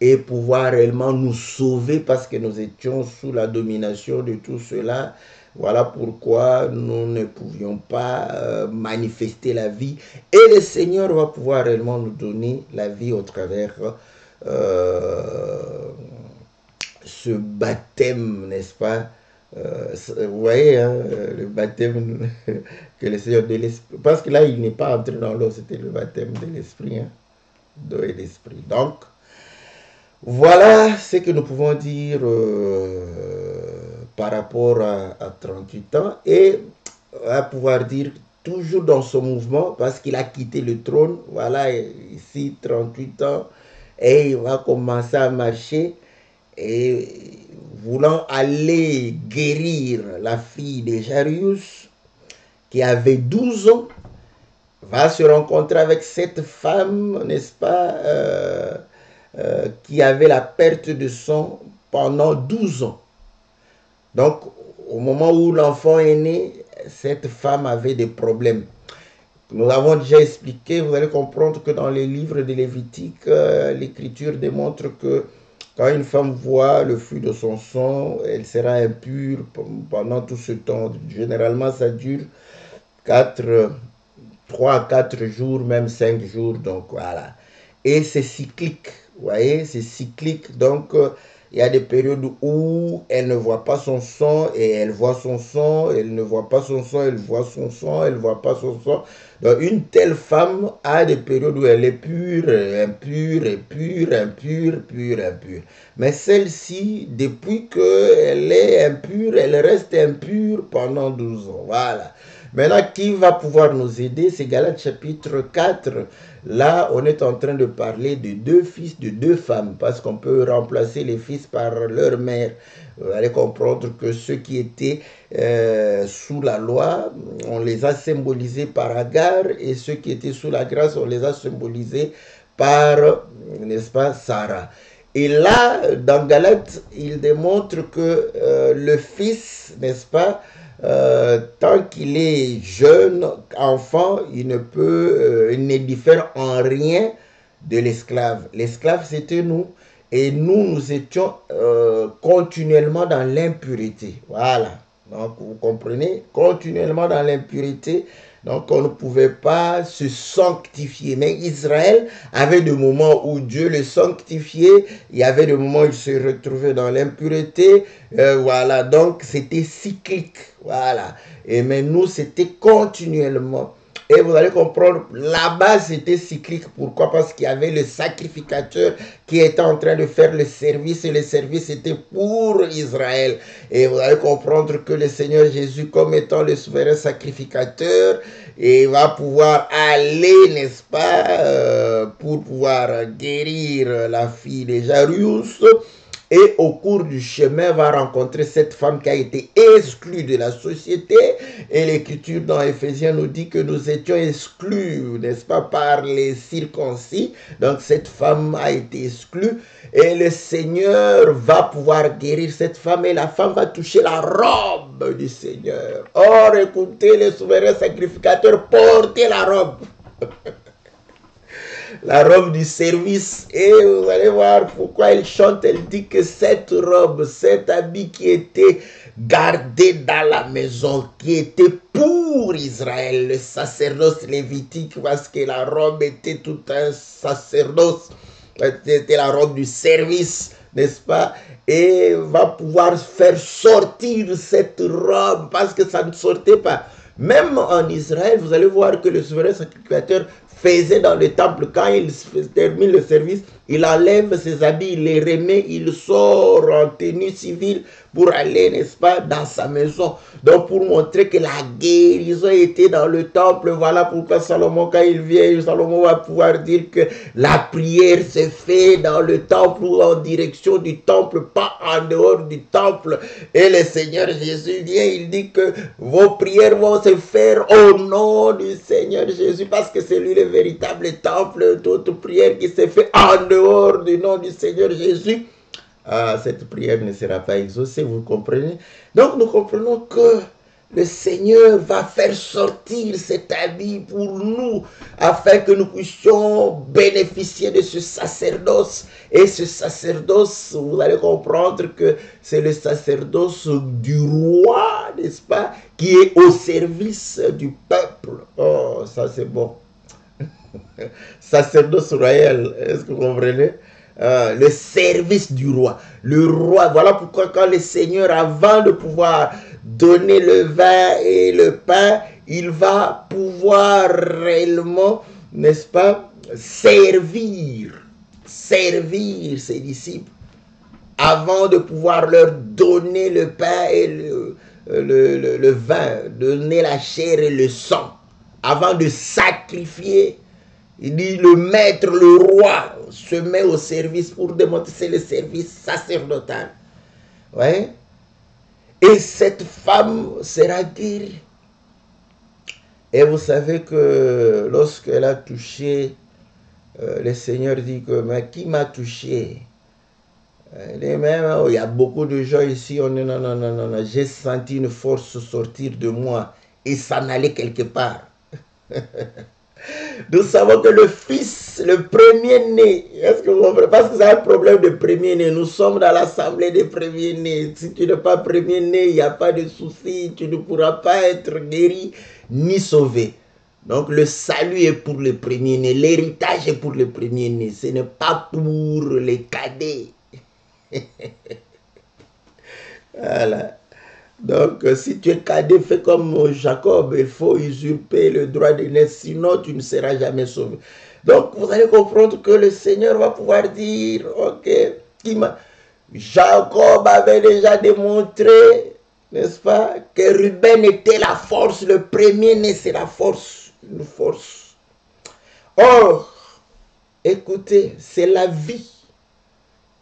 et pouvoir réellement nous sauver parce que nous étions sous la domination de tout cela. Voilà pourquoi nous ne pouvions pas manifester la vie. Et le Seigneur va pouvoir réellement nous donner la vie au travers ce baptême, n'est-ce pas? Vous voyez, hein, le baptême que le Seigneur de l'Esprit. Parce que là, il n'est pas entré dans l'eau, c'était le baptême de l'Esprit, hein, d'eau et d'Esprit. Donc, voilà ce que nous pouvons dire par rapport à 38 ans. Et on va pouvoir dire toujours dans son mouvement, parce qu'il a quitté le trône. Voilà, ici, 38 ans. Et il va commencer à marcher. Et voulant aller guérir la fille de Jairus, qui avait 12 ans, va se rencontrer avec cette femme, n'est-ce pas, qui avait la perte de sang pendant 12 ans. Donc, au moment où l'enfant est né, cette femme avait des problèmes. Nous avons déjà expliqué, vous allez comprendre que dans les livres de Lévitique, l'Écriture démontre que quand une femme voit le flux de son sang, elle sera impure pendant tout ce temps. Généralement, ça dure 3 à 4 jours, même 5 jours. Donc, voilà. Et c'est cyclique. Vous voyez, c'est cyclique. Donc, il y a des périodes où elle ne voit pas son sang et elle voit son sang. Elle ne voit pas son sang, elle voit son sang, elle ne voit pas son sang. Donc, une telle femme a des périodes où elle est pure, impure, impure, impure, pure, impure. Mais celle-ci, depuis qu'elle est impure, elle reste impure pendant 12 ans. Voilà. Maintenant, qui va pouvoir nous aider? C'est Galates chapitre 4. Là, on est en train de parler de 2 fils, de 2 femmes, parce qu'on peut remplacer les fils par leur mère. Vous allez comprendre que ceux qui étaient sous la loi, on les a symbolisés par Agar, et ceux qui étaient sous la grâce, on les a symbolisés par, n'est-ce pas, Sarah. Et là, dans Galates, il démontre que le fils, n'est-ce pas, tant qu'il est jeune, enfant, il ne diffère en rien de l'esclave. L'esclave, c'était nous. Et nous étions continuellement dans l'impureté. Voilà. Donc, vous comprenez, continuellement dans l'impureté. Donc, on ne pouvait pas se sanctifier. Mais Israël avait des moments où Dieu le sanctifiait. Il y avait des moments où il se retrouvait dans l'impureté. Voilà, donc c'était cyclique. Voilà. Et mais nous, c'était continuellement. Et vous allez comprendre, là-bas, c'était cyclique. Pourquoi? Parce qu'il y avait le sacrificateur qui était en train de faire le service et le service était pour Israël. Et vous allez comprendre que le Seigneur Jésus, comme étant le souverain sacrificateur, et va pouvoir aller, n'est-ce pas, pour pouvoir guérir la fille de Jairus. Et au cours du chemin, va rencontrer cette femme qui a été exclue de la société. Et l'Écriture dans Éphésiens nous dit que nous étions exclus, n'est-ce pas, par les circoncis. Donc cette femme a été exclue. Et le Seigneur va pouvoir guérir cette femme. Et la femme va toucher la robe du Seigneur. Or, écoutez, les souverains sacrificateurs portaient la robe. La robe du service. Et vous allez voir pourquoi elle chante. Elle dit que cette robe, cet habit qui était gardé dans la maison, qui était pour Israël, le sacerdoce lévitique, parce que la robe était tout un sacerdoce. C'était la robe du service, n'est-ce pas? Et va pouvoir faire sortir cette robe parce que ça ne sortait pas. Même en Israël, vous allez voir que le souverain sacrificateur faisait dans le temple, quand il termine le service, il enlève ses habits, il les remet, il sort en tenue civile pour aller, n'est-ce pas, dans sa maison. Donc pour montrer que la guérison était dans le temple, voilà pourquoi Salomon, quand il vient, Salomon va pouvoir dire que la prière se fait dans le temple ou en direction du temple, pas en dehors du temple. Et le Seigneur Jésus vient, il dit que vos prières vont se faire au nom du Seigneur Jésus, parce que c'est lui le véritable temple. Toute prière qui se fait en dehors du nom du Seigneur Jésus, cette prière ne sera pas exaucée, vous comprenez? Donc nous comprenons que le Seigneur va faire sortir cet habit pour nous, afin que nous puissions bénéficier de ce sacerdoce. Et ce sacerdoce, vous allez comprendre que c'est le sacerdoce du roi, n'est-ce pas, qui est au service du peuple. Oh, ça c'est bon. Sacerdoce royal, est-ce que vous comprenez? Le service du roi. Le roi, voilà pourquoi quand le Seigneur, avant de pouvoir donner le vin et le pain, il va pouvoir réellement, n'est-ce pas, servir ses disciples avant de pouvoir leur donner le pain et le vin, donner la chair et le sang, avant de sacrifier. Il dit le maître, le roi, se met au service pour démontrer c'est le service sacerdotal. Ouais. Et cette femme sera guérie. Et vous savez que lorsqu'elle a touché, le Seigneur dit que mais qui m'a touché? Les mêmes, il y a beaucoup de gens ici, on dit non, j'ai senti une force sortir de moi et s'en aller quelque part. Nous savons que le fils, le premier-né, est-ce que vous comprenez? Parce que c'est un problème de premier-né. Nous sommes dans l'assemblée des premiers-nés. Si tu n'es pas premier-né, il n'y a pas de souci. Tu ne pourras pas être guéri ni sauvé. Donc le salut est pour les premiers-nés. L'héritage est pour les premiers-nés. Ce n'est pas pour les cadets. Voilà. Donc, si tu es cadet, fais comme Jacob, il faut usurper le droit de naître, sinon tu ne seras jamais sauvé. Donc, vous allez comprendre que le Seigneur va pouvoir dire, ok, Jacob avait déjà démontré, n'est-ce pas, que Ruben était la force, le premier-né, c'est la force, une force. Or, écoutez, c'est la vie.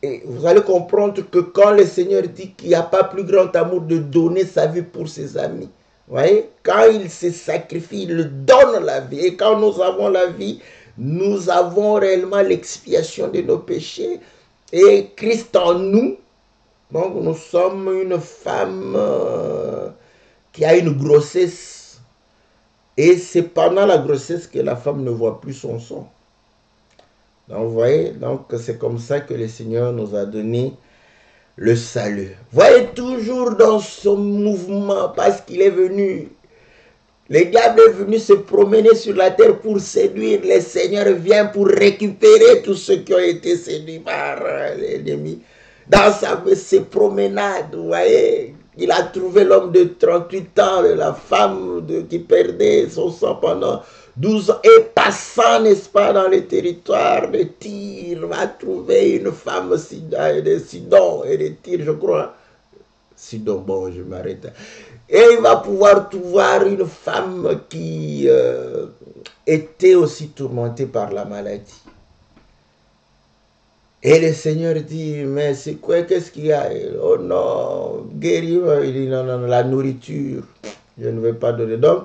Et vous allez comprendre que quand le Seigneur dit qu'il n'y a pas plus grand amour de donner sa vie pour ses amis, vous voyez, quand il se sacrifie, il donne la vie. Et quand nous avons la vie, nous avons réellement l'expiation de nos péchés. Et Christ en nous, donc nous sommes une femme qui a une grossesse. Et c'est pendant la grossesse que la femme ne voit plus son sang. Donc, vous voyez, donc c'est comme ça que le Seigneur nous a donné le salut. Voyez, toujours dans son mouvement, parce qu'il est venu Le diable est venu se promener sur la terre pour séduire. Le Seigneur vient pour récupérer tous ceux qui ont été séduits par l'ennemi. Dans ses promenades, vous voyez, il a trouvé l'homme de 38 ans, la femme qui perdait son sang pendant 12 ans, et passant, n'est-ce pas, dans les territoires de Tyr, va trouver une femme de Sidon et de Tyr, je crois. Sidon, bon, je m'arrête. Et il va pouvoir trouver une femme qui était aussi tourmentée par la maladie. Et le Seigneur dit, mais c'est quoi, qu'est-ce qu'il y a? Oh non, guérir, il dit, non, non, la nourriture, je ne vais pas donner. Donc,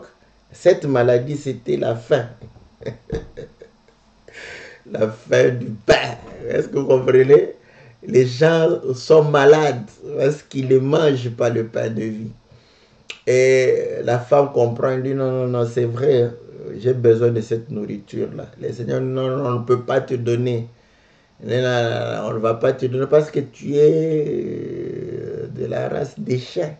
cette maladie, c'était la faim. La faim du pain. Est-ce que vous comprenez? Les gens sont malades parce qu'ils ne mangent pas le pain de vie. Et la femme comprend, elle dit, non, non, non, c'est vrai, j'ai besoin de cette nourriture-là. Le Seigneur, non, non, on ne peut pas te donner. On ne va pas te donner parce que tu es de la race des chiens.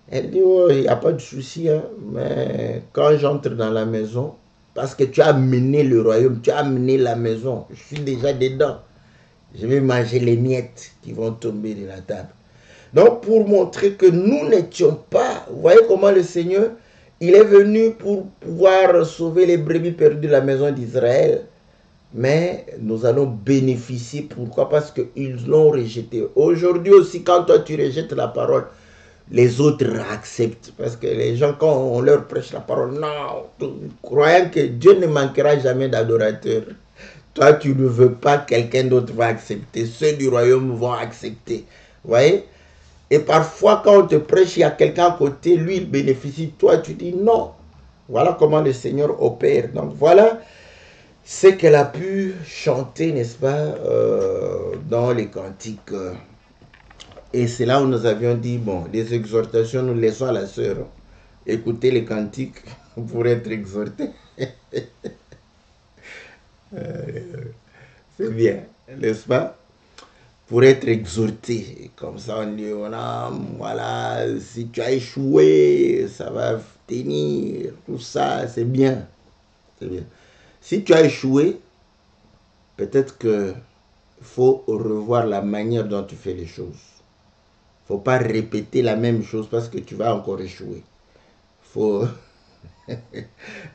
Elle dit, oh, il n'y a pas de souci, hein, mais quand j'entre dans la maison, parce que tu as mené le royaume, tu as mené la maison, je suis déjà dedans. Je vais manger les miettes qui vont tomber de la table. Donc, pour montrer que nous n'étions pas, vous voyez comment le Seigneur, il est venu pour pouvoir sauver les brebis perdues de la maison d'Israël. Mais nous allons bénéficier. Pourquoi? Parce qu'ils l'ont rejeté. Aujourd'hui aussi, quand toi tu rejettes la parole, les autres acceptent. Parce que les gens, quand on leur prêche la parole, non, croyant que Dieu ne manquera jamais d'adorateurs. Toi, tu ne veux pas, quelqu'un d'autre va accepter. Ceux du royaume vont accepter. Vous voyez? Et parfois, quand on te prêche, il y a quelqu'un à côté, lui, il bénéficie. Toi, tu dis non. Voilà comment le Seigneur opère. Donc, voilà ce qu'elle a pu chanter, n'est-ce pas, dans les cantiques. Et c'est là où nous avions dit, bon, les exhortations, nous laissons à la sœur. Écoutez les cantiques pour être exhorté. C'est bien, n'est-ce pas? Pour être exhorté. Comme ça, on dit, voilà, si tu as échoué, ça va tenir, tout ça, c'est bien. C'est bien. Si tu as échoué, peut-être qu'il faut revoir la manière dont tu fais les choses. Il ne faut pas répéter la même chose parce que tu vas encore échouer. Faut...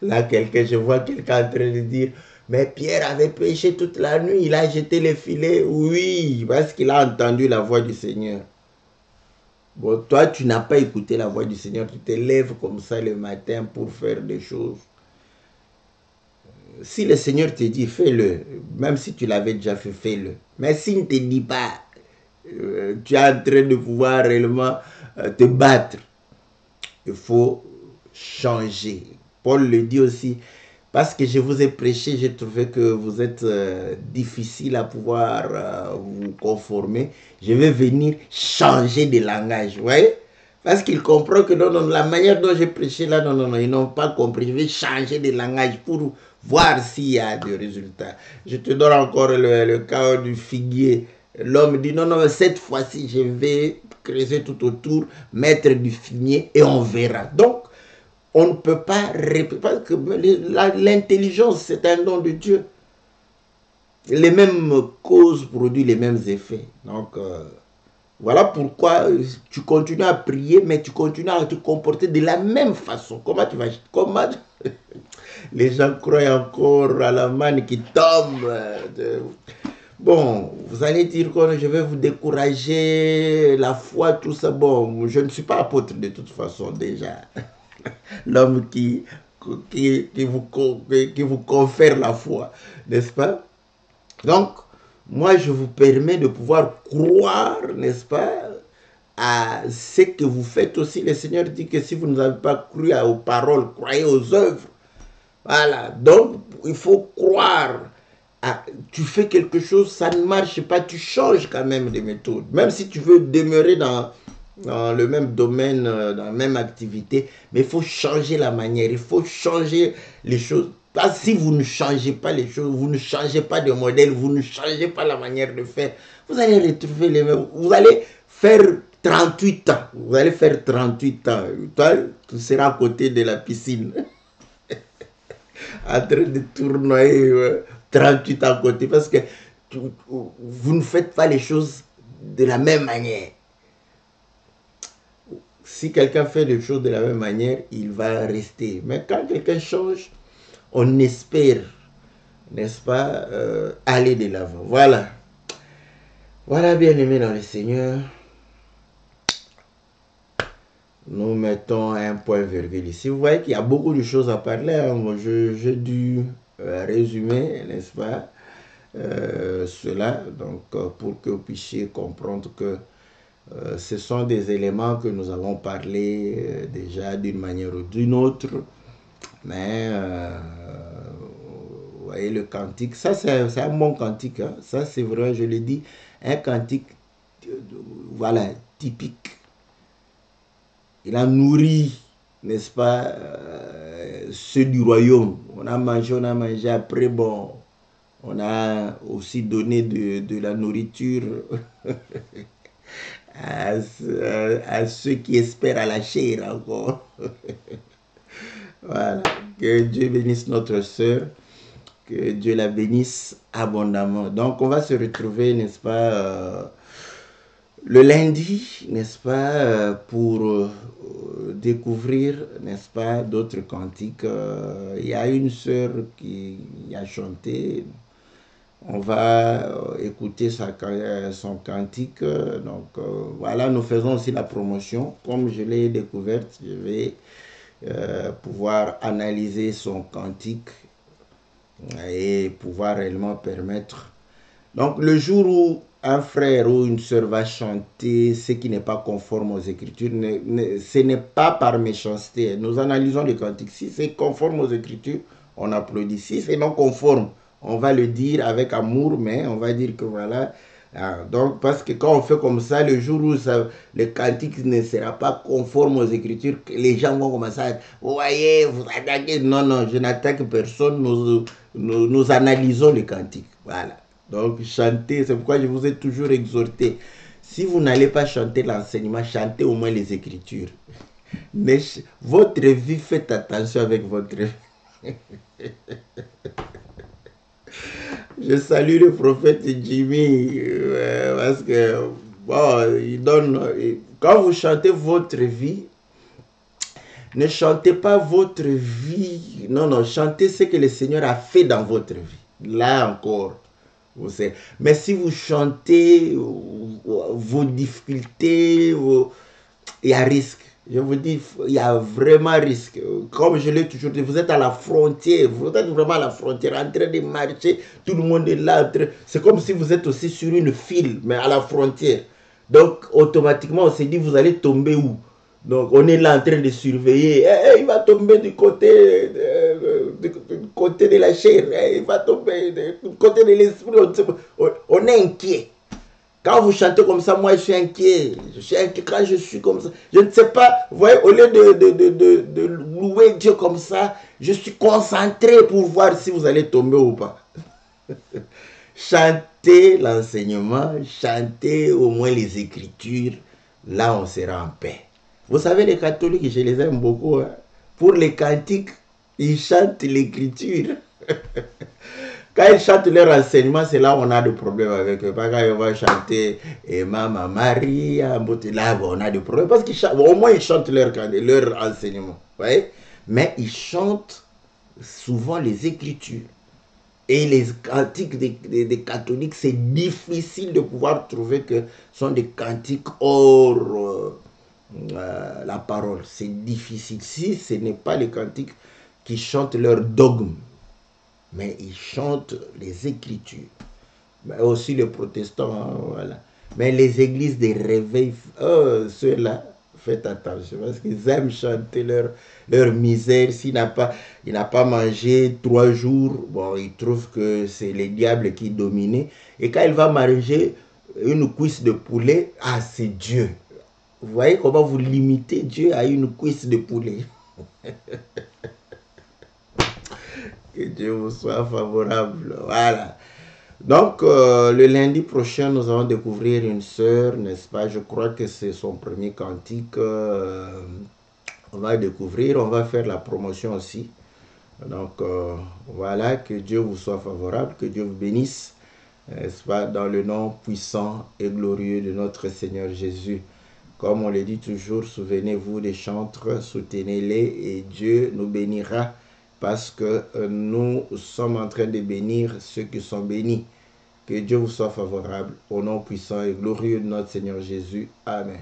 Là, je vois quelqu'un en train de dire, mais Pierre avait péché toute la nuit, il a jeté les filets. Oui, parce qu'il a entendu la voix du Seigneur. Bon, toi, tu n'as pas écouté la voix du Seigneur, tu te lèves comme ça le matin pour faire des choses. Si le Seigneur te dit, fais-le, même si tu l'avais déjà fait, fais-le. Mais s'il ne te dit pas, tu es en train de pouvoir réellement te battre. Il faut changer. Paul le dit aussi, parce que je vous ai prêché, j'ai trouvé que vous êtes difficile à pouvoir vous conformer. Je vais venir changer de langage, vous voyez? Parce qu'il comprend que non, non, la manière dont j'ai prêché là, non, non, non, ils n'ont pas compris. Je vais changer de langage pour voir s'il y a des résultats. Je te donne encore le cas du figuier. L'homme dit, non, non, cette fois-ci, je vais creuser tout autour, mettre du fumier et on verra. Donc, on ne peut pas répéter, parce que l'intelligence, c'est un don de Dieu. Les mêmes causes produisent les mêmes effets. Donc, voilà pourquoi tu continues à prier, mais tu continues à te comporter de la même façon. Comment tu vas... Comment... Les gens croient encore à la manne qui tombe. Bon, vous allez dire que je vais vous décourager, la foi, tout ça. Bon, je ne suis pas apôtre de toute façon déjà. L'homme qui vous confère la foi, n'est-ce pas? Donc, moi, je vous permets de pouvoir croire, n'est-ce pas, à ce que vous faites aussi. Le Seigneur dit que si vous n'avez pas cru aux paroles, croyez aux œuvres. Voilà, donc il faut croire. Tu fais quelque chose, ça ne marche pas, tu changes quand même de méthode. Même si tu veux demeurer dans le même domaine, dans la même activité, mais il faut changer la manière, il faut changer les choses. Parce que si vous ne changez pas les choses, vous ne changez pas de modèle, vous ne changez pas la manière de faire, vous allez retrouver les mêmes, vous allez faire 38 ans. Vous allez faire 38 ans. Toi, tu seras à côté de la piscine. En train de tournoyer 38 à côté. Parce que vous ne faites pas les choses de la même manière. Si quelqu'un fait les choses de la même manière, il va rester. Mais quand quelqu'un change, on espère, n'est-ce pas, aller de l'avant. Voilà. Voilà, bien-aimés dans le Seigneur. Nous mettons un point-virgule ici. Vous voyez qu'il y a beaucoup de choses à parler. Hein. Moi, j'ai dû résumer, n'est-ce pas, cela. Donc, pour que vous puissiez comprendre que ce sont des éléments que nous avons parlé déjà d'une manière ou d'une autre. Mais, vous voyez, le cantique, ça c'est un bon cantique. Hein. Ça c'est vrai, je le dis, un cantique, voilà, typique. Il a nourri, n'est-ce pas, ceux du royaume. On a mangé. Après, bon, on a aussi donné de la nourriture à ceux qui espèrent à la chair encore. Voilà. Que Dieu bénisse notre sœur. Que Dieu la bénisse abondamment. Donc, on va se retrouver, n'est-ce pas, le lundi, n'est-ce pas, pour découvrir, n'est-ce pas, d'autres cantiques. Il y a une sœur qui a chanté. On va écouter son cantique. Donc, voilà, nous faisons aussi la promotion. Comme je l'ai découverte, je vais pouvoir analyser son cantique et pouvoir réellement permettre. Donc, le jour où un frère ou une sœur va chanter ce qui n'est pas conforme aux Écritures, ce n'est pas par méchanceté. Nous analysons les cantiques. Si c'est conforme aux Écritures, on applaudit. Si c'est non conforme, on va le dire avec amour, mais on va dire que voilà. Donc, parce que quand on fait comme ça, le jour où le cantique ne sera pas conforme aux Écritures, les gens vont commencer à, vous voyez, vous attaquez. Non, non, je n'attaque personne. Nous analysons les cantiques. Voilà. Donc, chantez, c'est pourquoi je vous ai toujours exhorté. Si vous n'allez pas chanter l'enseignement, chantez au moins les Écritures. Mais votre vie, faites attention avec votre vie. Je salue le prophète Jimmy parce que, bon, il donne. Quand vous chantez votre vie, ne chantez pas votre vie. Non, non, chantez ce que le Seigneur a fait dans votre vie. Là encore. Vous savez. Mais si vous chantez vos difficultés, il y a risque. Je vous dis, il y a vraiment risque. Comme je l'ai toujours dit, vous êtes à la frontière. Vous êtes vraiment à la frontière, en train de marcher. Tout le monde est là. C'est comme si vous êtes aussi sur une file, mais à la frontière. Donc, automatiquement, on s'est dit, vous allez tomber où? Donc, on est là en train de surveiller. Il va tomber du côté de la chair. Il va tomber du côté de l'esprit. On est inquiet. Quand vous chantez comme ça, moi je suis inquiet. Je suis inquiet quand je suis comme ça. Je ne sais pas, vous voyez, au lieu de louer Dieu comme ça, je suis concentré pour voir si vous allez tomber ou pas. Chantez l'enseignement, chantez au moins les Écritures. Là, on sera en paix. Vous savez, les catholiques, je les aime beaucoup. Hein. Pour les cantiques, ils chantent l'Écriture. Quand ils chantent leur enseignement, c'est là où on a des problèmes avec eux. Quand ils vont chanter Maman Maria, là on a des problèmes. Parce qu'au moins ils chantent leur enseignement. Voyez? Mais ils chantent souvent les Écritures. Et les cantiques des catholiques, c'est difficile de pouvoir trouver que ce sont des cantiques hors la parole. C'est difficile. Si ce n'est pas les cantiques qui chantent leur dogme, mais ils chantent les Écritures. Mais aussi les protestants, hein, voilà. Mais les églises des réveils, ceux-là, faites attention, parce qu'ils aiment chanter leur misère. S'il n'a pas mangé 3 jours, bon, il trouve que c'est les diables qui dominent. Et quand il va manger une cuisse de poulet, ah, c'est Dieu. Vous voyez comment vous limitez Dieu à une cuisse de poulet. Que Dieu vous soit favorable. Voilà. Donc, le lundi prochain, nous allons découvrir une sœur, n'est-ce pas? Je crois que c'est son premier cantique. On va découvrir, on va faire la promotion aussi. Donc, voilà, que Dieu vous soit favorable, que Dieu vous bénisse, n'est-ce pas? Dans le nom puissant et glorieux de notre Seigneur Jésus. Comme on le dit toujours, souvenez-vous des chantres, soutenez-les et Dieu nous bénira parce que nous sommes en train de bénir ceux qui sont bénis. Que Dieu vous soit favorable au nom puissant et glorieux de notre Seigneur Jésus. Amen.